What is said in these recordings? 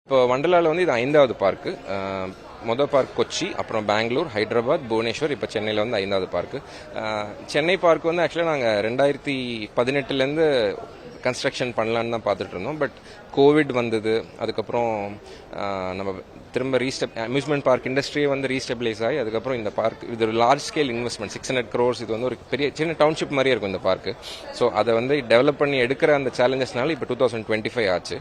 இப்போ வண்டலாவில் வந்து இது 5வது பார்க்கு. மொதல் பார்க் கொச்சி, அப்புறம் பெங்களூர், ஹைதராபாத், புவனேஸ்வர், இப்போ சென்னையில் வந்து 5வது பார்க்கு. சென்னை பார்க் வந்து ஆக்சுவலாக நாங்கள் 2018லேருந்து கன்ஸ்ட்ரக்ஷன் பண்ணலான்னு தான் பார்த்துட்டு இருந்தோம். பட் கோவிட் வந்தது, அதுக்கப்புறம் நம்ம திரும்ப அம்யூஸ்மெண்ட் பார்க் இண்டஸ்ட்ரியே வந்து ரீஸ்டெபிளைஸ் ஆகி அதுக்கப்புறம் இந்த பார்க் இது ஒரு லார்ஜ் ஸ்கேல் இன்வெஸ்ட்மெண்ட் 600 crores. இது வந்து ஒரு பெரிய சின்ன டவுன்ஷிப் மாதிரியே இருக்கும் இந்த பார்க்கு. ஸோ அதை வந்து டெவலப் பண்ணி எடுக்கிற அந்த சேலஞ்சஸ்னால இப்போ 2025 ஆச்சு.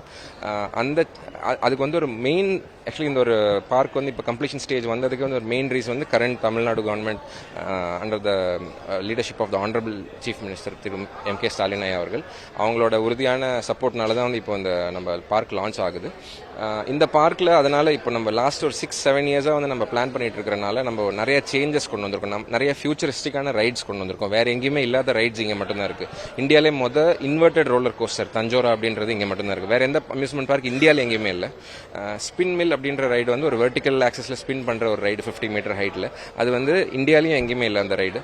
அதுக்கு வந்து ஒரு மெயின் ஆக்சுவலி இந்த ஒரு பார்க் வந்து இப்போ கம்ப்ளீஷன் ஸ்டேஜ் வந்ததுக்கு வந்து ஒரு மெயின் ரீசன் வந்து current Tamil Nadu government under the leadership of the honourable chief minister திரு M.K. ஸ்டாலின் ஐயா அவர்கள் அவங்களோட உறுதியான சப்போர்ட்னால தான் வந்து இப்போ இந்த நம்ம பார்க் லான்ச் ஆகுது. இந்த பார்க்கில் அதனால இப்போ நம்ம லாஸ்ட் ஒரு 6-7 இயர்ஸாக வந்து நம்ம பிளான் பண்ணிட்டு இருக்கிறனால நம்ம நிறைய சேஞ்சஸ் கொண்டு வந்திருக்கோம். நிறைய ஃபியூச்சரிஸ்டிக்கான ரைட்ஸ் கொண்டு வந்திருக்கோம். வேற எங்கேயுமே இல்லாத ரைட்ஸ் இங்கே மட்டும்தான் இருக்கு. இந்தியாவிலே இன்வெர்டட் ரோலர் கோஸ்டர் தஞ்சோரா அப்படின்றது இங்கே மட்டும்தான் இருக்கு. வேற எந்த அம்யூஸ்மெண்ட் பார்க் இந்தியாவில் எங்கேயுமே இல்லை. ஸ்பின் மில் அப்படின்ற ரைடு வந்து ஒரு வெர்டிக்கல் ஆக்சஸ்ல ஸ்பின் பண்ற ஒரு ரைடு 50 மீட்டர் ஹைட்ல, அது வந்து இந்தியாலையும் எங்கேயுமே இல்லை அந்த ரைடு.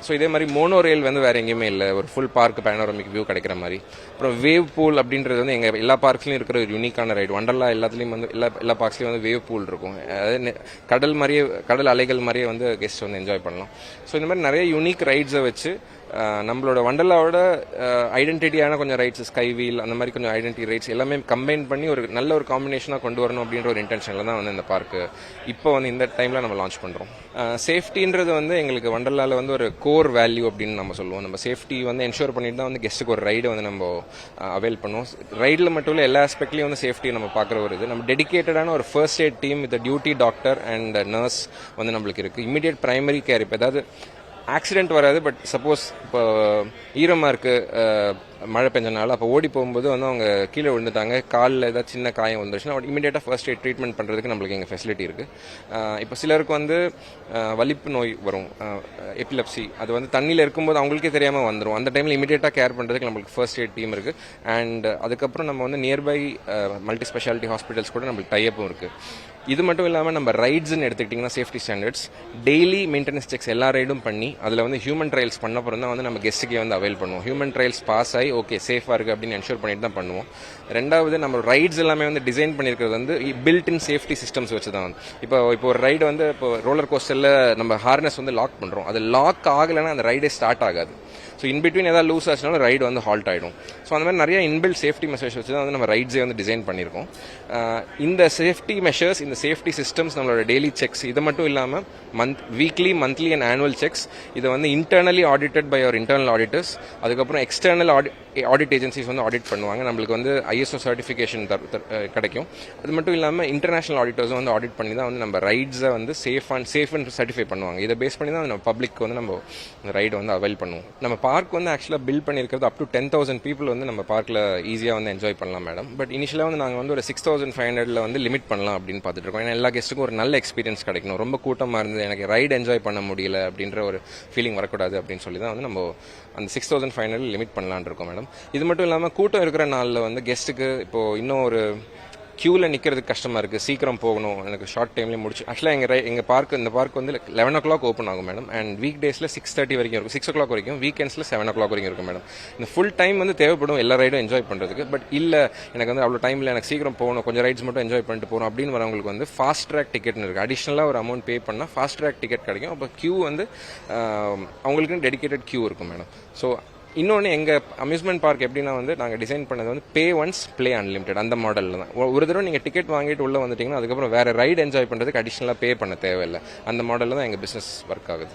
ஸோ இதே மாதிரி மோனோ ரயில் வந்து வேற எங்கேயுமே இல்லை, ஒரு ஃபுல் பார்க் பேனோரமிக் வியூ கிடைக்கிற மாதிரி. அப்புறம் வேவ் பூல் அப்படின்றது வந்து எங்க எல்லா பார்க்ஸ்லயும் இருக்கிற ஒரு யூனிக்கான ரைடு. வண்டர்லா எல்லாத்துலயும் வந்து எல்லா பார்க்ஸ்லயும் வந்து வேவ் பூல் இருக்கும். அதாவது கடல் அலைகள் மாதிரியே வந்து கெஸ்ட் வந்து என்ஜாய் பண்ணலாம். ஸோ இந்த மாதிரி நிறைய யூனிக் ரைட்ஸை வச்சு நம்மளோட வண்டர்லாவோட ஐடென்டிட்டியான கொஞ்சம் ரைட்ஸ், ஸ்கை வீல், அந்த மாதிரி கொஞ்சம் ஐடென்டிட்டி ரைட்ஸ் எல்லாமே கம்பைன் பண்ணி ஒரு நல்ல ஒரு காம்பினேஷனாக கொண்டு வரணும் அப்படின்ற ஒரு இன்டென்ஷனில் தான் வந்து இந்த பார்க்கு இப்போ வந்து இந்த டைமில் நம்ம லான்ச் பண்ணுறோம். சேஃப்டின்றது வந்து எங்களுக்கு வண்டர்லாவில் வந்து ஒரு கோர் வேல்யூ அப்படின்னு நம்ம சொல்லுவோம். நம்ம சேஃப்டி வந்து என்ஷூர் பண்ணிட்டு தான் வந்து கெஸ்ட்டுக்கு ஒரு ரைடு வந்து நம்ம அவைல் பண்ணுவோம். ரைடில் மட்டும் இல்லை, எல்லா ஆஸ்பெக்ட்லையும் வந்து சேஃப்டி நம்ம பார்க்குற ஒரு இது. நம்ம டெடிகேட்டடான ஒரு first eight team with duty doctor and nurse வந்து நம்மளுக்கு இருக்குது. இமீடியட் பிரைமரி கேர், இப்போ ஏதாவது ஆக்சிடென்ட் வராது, பட் சப்போஸ் இப்போ ஈரமாக இருக்குது, மழை பெஞ்சனால அப்போ ஓடி போகும்போது வந்து அவங்க கீழே விழுந்துட்டாங்க, காலில் ஏதாவது சின்ன காயம் வந்துருச்சுன்னா இமீடியட்டாக ஃபர்ஸ்ட் எய்ட் ட்ரீட்மெண்ட் பண்ணுறதுக்கு நம்மளுக்கு எங்கள் ஃபெசிலிட்டி இருக்குது. இப்போ சிலருக்கு வந்து வலிப்பு நோய் வரும், எபிலப்சி, அது வந்து தண்ணியில் இருக்கும்போது அவங்களுக்கே தெரியாமல் வந்துடும். அந்த டைமில் இமீடியட்டாக கேர் பண்ணுறதுக்கு நம்மளுக்கு ஃபர்ஸ்ட் எய்ட் டீம் இருக்குது. அண்ட் அதுக்கப்புறம் நம்ம வந்து நியர்பை மல்டி ஸ்பெஷாலிட்டி ஹாஸ்பிட்டல்ஸ் கூட நம்மளுக்கு டைப்பும் இருக்குது. இது மட்டும் இல்லாமல் நம்ம ரைட்ஸ்ன்னு எடுத்துக்கிட்டிங்கன்னா safety standards, daily maintenance sex எல்லா ரைடும் பண்ணி அதில் வந்து ஹியூமன் ட்ரையல்ஸ் பண்ண அப்புறம் தான் வந்து நம்ம கெஸ்ட்டுக்கே வந்து அவைல் பண்ணுவோம். ஹியூமன் ட்ரையல்ஸ் பாஸ் ஆகி ஓகே சேஃபாக இருக்குது அப்படின்னு என்ஷூர் பண்ணிட்டு தான் பண்ணுவோம். ரெண்டாவது, நம்ம ரைட்ஸ் எல்லாமே வந்து டிசைன் பண்ணியிருக்கிறது வந்து பில்ட் இன் சேஃப்டி சிஸ்டம்ஸ் வச்சு தான். இப்போ ஒரு ரைடு வந்து இப்போ ரோலர் கோஸ்டரில் நம்ம ஹார்னஸ் வந்து லாக் பண்ணுறோம், அது லாக் ஆகலைன்னா அந்த ரைடே ஸ்டார்ட் ஆகாது. ஸோ இன்பிட்வீன் ஏதாவது லூஸ் ஆச்சுனாலும் ரைடு வந்து ஹால்ட் ஆகிடும். ஸோ அந்த மாதிரி நிறைய இன்பில்ட் சேஃப்டி மெஷர்ஸ் வச்சு தான் வந்து நம்ம ரைட்ஸே வந்து டிசைன் பண்ணியிருக்கோம். இந்த சேஃப்டி மெஷர்ஸ், இந்த சேஃப்டி சிஸ்டம்ஸ், நம்மளோட டெய்லி செக்ஸ், இது மட்டும் இல்லாமல் weekly, monthly and annual checks, இதை வந்து internally audited by our internal auditors, அதுக்கப்புறம் எக்ஸ்டர்னல் ஆடிட் ஏஜென்சிஸ் வந்து ஆடிட் பண்ணுவாங்க. நம்மளுக்கு வந்து ISO சர்டிஃபிகேஷன் கிடைக்கும். அது மட்டும் இல்லாமல் இன்டர்நேஷனல் ஆடிட்டர்ஸும் வந்து ஆடிட் பண்ணி தான் வந்து நம்ம ரைட்ஸை வந்து சேஃப் அண்ட் சர்டிஃபை பண்ணுவாங்க. இதை பேஸ் பண்ணி தான் நம்ம பப்ளிக் வந்து நம்ம ரைடை வந்து அவைல் பண்ணுவோம். நம்ம பார்க் வந்து ஆக்சுவலாக பில்ட் பண்ணியிருக்கிறது அப் டு 10,000 people வந்து நம்ம பார்க்கில் ஈஸியாக வந்து என்ஜாய் பண்ணலாம் மேடம். பட் இனிஷியலாக வந்து நாங்கள் வந்து ஒரு 6,500 வந்து லிமிட் பண்ணலாம் அப்படின்னு பார்த்துட்டு இருக்கோம். ஏன்னா எல்லா கெஸ்ட்டுக்கும் ஒரு நல்ல எக்ஸ்பீரியன்ஸ் கிடைக்கணும். ரொம்ப கூட்டமாக இருந்தது, எனக்கு ரைடு என்ஜாய் பண்ண முடியல அப்படின்ற ஒரு ஃபீலிங் வரக்கூடாது அப்படின்னு சொல்லி தான் வந்து நம்ம அந்த 6,500 லிமிட் பண்ணலான்னு இருக்கோம் மேடம். இது மட்டும் இல்லாமல் கூட்டம் இருக்கிற நாளில் வந்து கெஸ்ட்டுக்கு இப்போது இன்னும் ஒரு கியூவில் நிற்கிறதுக்கு கஷ்டமாக இருக்குது, சீக்கிரம் போகணும், எனக்கு ஷார்ட் டைம்லேயே முடிச்சு. ஆக்சுவலாக இந்த பார்க் வந்து 11 o'clock ஓப்பன் ஆகும் மேடம். அண்ட் வீக் டேஸில் 6:30 வரைக்கும் இருக்கும், 6 o'clock வரைக்கும். வீக்கெண்ட்ஸில் 7 o'clock வரைக்கும் இருக்கும் மேடம். இந்த ஃபுல் டைம் வந்து தேவைப்படும் எல்லா ரைடும் என்ஜாய் பண்ணுறதுக்கு. பட் இல்லை, எனக்கு வந்து அவ்வளோ டைமில், எனக்கு சீக்கிரம் போகணும், கொஞ்சம் ரைட்ஸ் மட்டும் என்ஜாய் பண்ணிட்டு போகணும் அப்படின்னு வரவங்களுக்கு வந்து ஃபாஸ்ட் ட்ராக் டிக்கெட்னு இருக்குது. அடிஷ்னலாக ஒரு அமௌண்ட் பே பண்ணால் ஃபாஸ்ட் ட்ராக் டிக்கெட் கிடைக்கும். அப்போ கியூ வந்து அவங்களுக்குன்னு டெடிகேட்டட் கியூ இருக்கும் மேடம். ஸோ இன்னொன்று, எங்கள் அம்யூஸ்மெண்ட் பார்க் எப்படின்னா வந்து நாங்கள் டிசைன் பண்ணது வந்து பே ஒன்ஸ் ப்ளே அன்லிமிடெட் அந்த மாடலில் தான். ஒரு தடவை நீங்கள் டிக்கெட் வாங்கிட்டு உள்ளே வந்துட்டிங்கன்னா அதுக்கப்புறம் வேறு ரைடு என்ஜாய் பண்ணுறதுக்கு அடிஷ்னலாக பே பண்ண தேவையில்லை. அந்த மாடலில் தான் எங்கள் பிஸ்னஸ் ஒர்க் ஆகுது.